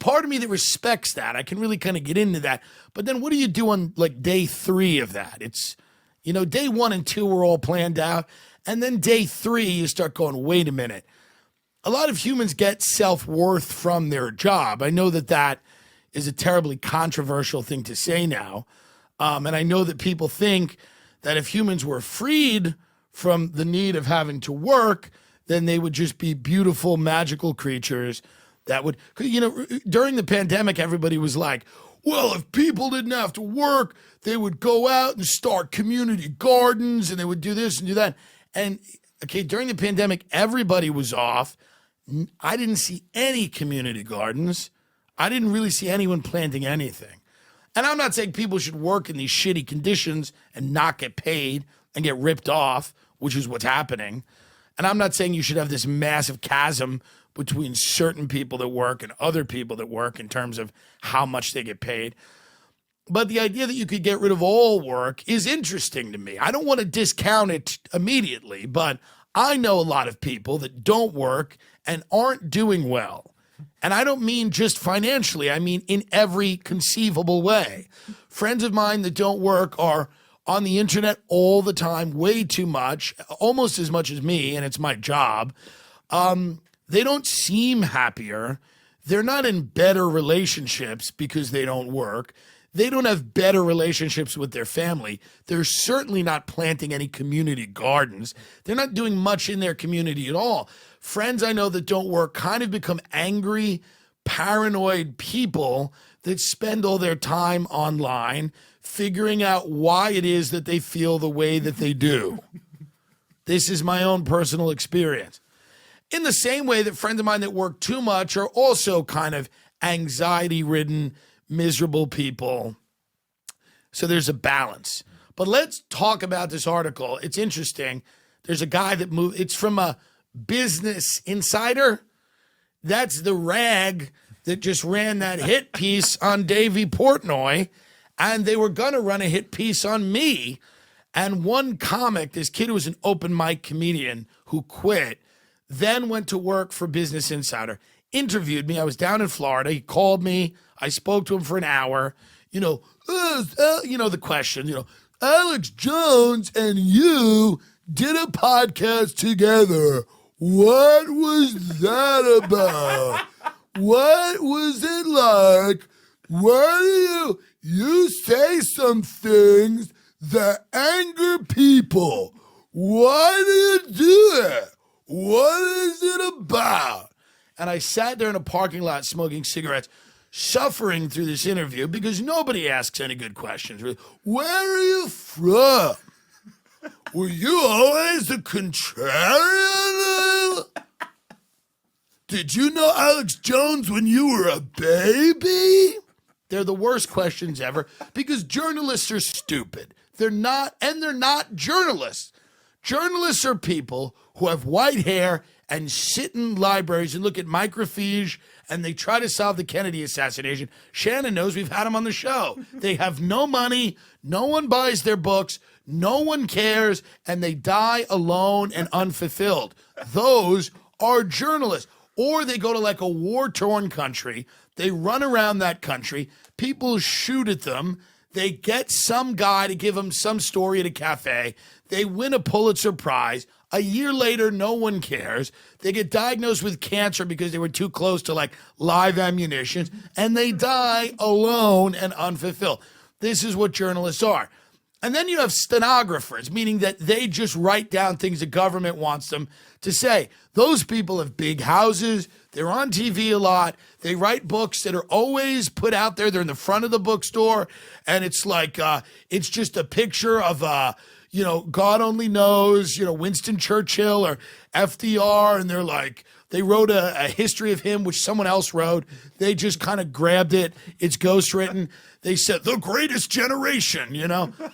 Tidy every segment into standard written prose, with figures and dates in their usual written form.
part of me that respects that. I can really kind of get into that. But then what do you do on like day 3 of that? It's, day 1 and 2 were all planned out. And then day 3, you start going, wait a minute. A lot of humans get self-worth from their job. I know that is a terribly controversial thing to say now. And I know that people think that if humans were freed from the need of having to work, then they would just be beautiful, magical creatures that would, during the pandemic, everybody was like, well, if people didn't have to work, they would go out and start community gardens and they would do this and do that. And okay, during the pandemic, everybody was off. I didn't see any community gardens. I didn't really see anyone planting anything. And I'm not saying people should work in these shitty conditions and not get paid and get ripped off, which is what's happening. And I'm not saying you should have this massive chasm between certain people that work and other people that work in terms of how much they get paid. But the idea that you could get rid of all work is interesting to me. I don't want to discount it immediately, but I know a lot of people that don't work and aren't doing well. And I don't mean just financially. I mean in every conceivable way. Friends of mine that don't work are on the internet all the time, way too much, almost as much as me, and it's my job. They don't seem happier. They're not in better relationships because they don't work. They don't have better relationships with their family. They're certainly not planting any community gardens. They're not doing much in their community at all. Friends I know that don't work kind of become angry, paranoid people that spend all their time online figuring out why it is that they feel the way that they do. This is my own personal experience. In the same way that friends of mine that work too much are also kind of anxiety-ridden, miserable people. So there's a balance. But let's talk about this article. It's interesting. There's a guy that moved. It's from a Business Insider. That's the rag that just ran that hit piece on Davey Portnoy. And they were going to run a hit piece on me. And one comic, this kid who was an open mic comedian who quit, then went to work for Business Insider, interviewed me. I was down in Florida. He called me. I spoke to him for an hour. The question, Alex Jones and you did a podcast together. What was that about? What was it like? Where do you say some things that anger people? Why do you do it? What is it about? And I sat there in a parking lot smoking cigarettes, suffering through this interview because nobody asks any good questions. Where are you from? Were you always a contrarian? Did you know Alex Jones when you were a baby? They're the worst questions ever because journalists are stupid. They're not journalists. Journalists are people who have white hair and sit in libraries and look at microfiche and they try to solve the Kennedy assassination. Shannon knows, we've had them on the show. They have no money. No one buys their books. No one cares. And they die alone and unfulfilled. Those are journalists. Or they go to like a war-torn country. They run around that country. People shoot at them. They get some guy to give them some story at a cafe. They win a Pulitzer Prize. A year later, no one cares. They get diagnosed with cancer because they were too close to like live ammunition, and they die alone and unfulfilled. This is what journalists are. And then you have stenographers, meaning that they just write down things the government wants them to say. Those people have big houses. They're on TV a lot. They write books that are always put out there. They're in the front of the bookstore. And it's like, it's just a picture of, God only knows, Winston Churchill or FDR. And they're like, they wrote a history of him, which someone else wrote. They just kind of grabbed it. It's ghostwritten. They said, the greatest generation,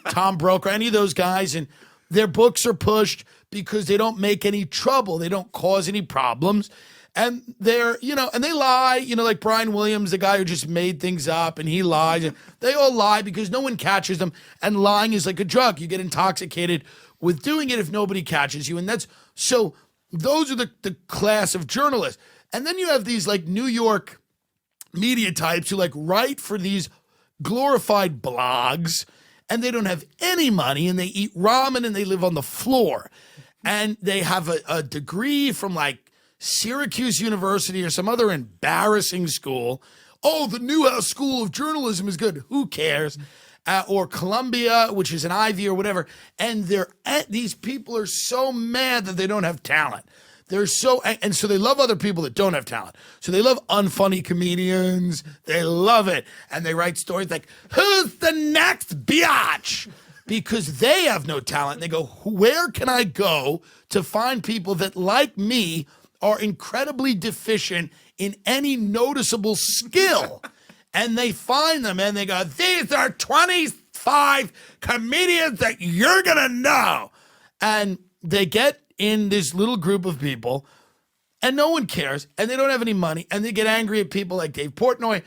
Tom Brokaw, any of those guys. And their books are pushed because they don't make any trouble. They don't cause any problems. And they're, and they lie, like Brian Williams, the guy who just made things up and he lies. And they all lie because no one catches them. And lying is like a drug. You get intoxicated with doing it if nobody catches you. And so those are the class of journalists. And then you have these like New York media types who like write for these glorified blogs, and they don't have any money, and they eat ramen, and they live on the floor, and they have a degree from like Syracuse University or some other embarrassing school. Oh, the Newhouse School of Journalism is good. Who cares? Or Columbia, which is an Ivy or whatever. And these people are so mad that they don't have talent. They're so, and so they love other people that don't have talent. So they love unfunny comedians. They love it. And they write stories like, who's the next biatch? Because they have no talent. And they go, where can I go to find people that, like me, are incredibly deficient in any noticeable skill? And they find them and they go, these are 25 comedians that you're going to know. And they get in this little group of people and no one cares and they don't have any money. And they get angry at people like Dave Portnoy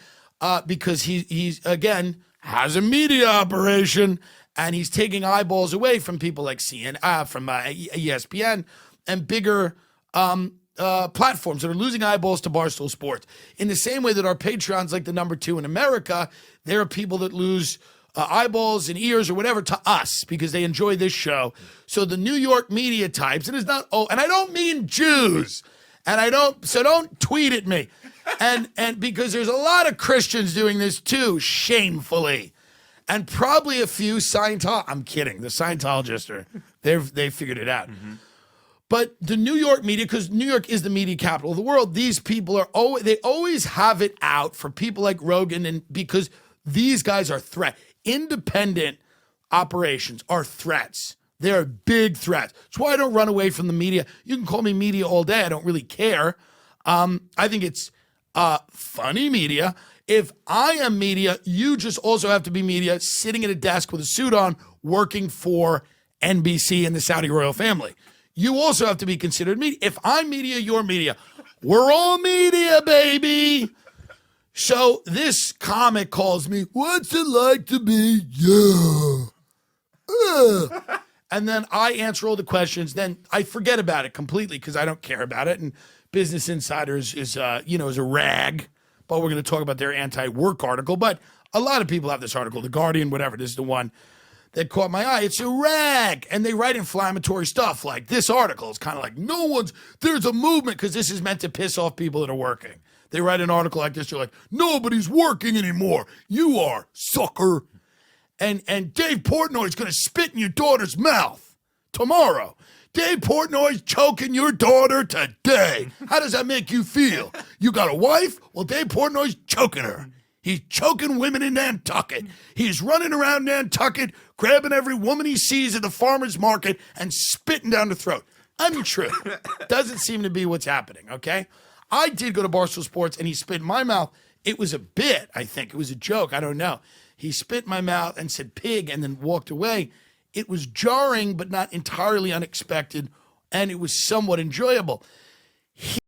because he's, again, has a media operation and he's taking eyeballs away from people like from ESPN and bigger platforms that are losing eyeballs to Barstool Sports. In the same way that our Patreon's like the number 2 in America, there are people that lose eyeballs and ears or whatever to us because they enjoy this show. So the New York media types, and it's not, and I don't mean Jews, so don't tweet at me. And because there's a lot of Christians doing this too, shamefully. And probably a few I'm kidding. The Scientologists they figured it out. Mm-hmm. But the New York media, because New York is the media capital of the world, these people they always have it out for people like Rogan, and because these guys are independent operations are threats. They're big threats. That's why I don't run away from the media. You can call me media all day. I don't really care. I think it's funny media. If I am media, you just also have to be media sitting at a desk with a suit on working for NBC and the Saudi royal family. You also have to be considered media. If I'm media, you're media. We're all media, baby. So this comic calls me, what's it like to be you? And then I answer all the questions. Then I forget about it completely because I don't care about it. And Business Insider is a rag. But we're going to talk about their anti-work article. But a lot of people have this article, The Guardian, whatever. This is the one that caught my eye. It's a rag. And they write inflammatory stuff like this article is kind of like there's a movement because this is meant to piss off people that are working. They write an article like this. You're like, nobody's working anymore. You are, sucker. And Dave Portnoy's going to spit in your daughter's mouth tomorrow. Dave Portnoy's choking your daughter today. How does that make you feel? You got a wife? Well, Dave Portnoy's choking her. He's choking women in Nantucket. He's running around Nantucket, grabbing every woman he sees at the farmer's market and spitting down the throat. Untrue. Doesn't seem to be what's happening, okay? I did go to Barstool Sports, and he spit in my mouth. It was a bit, I think. It was a joke. I don't know. He spit in my mouth and said pig and then walked away. It was jarring but not entirely unexpected, and it was somewhat enjoyable.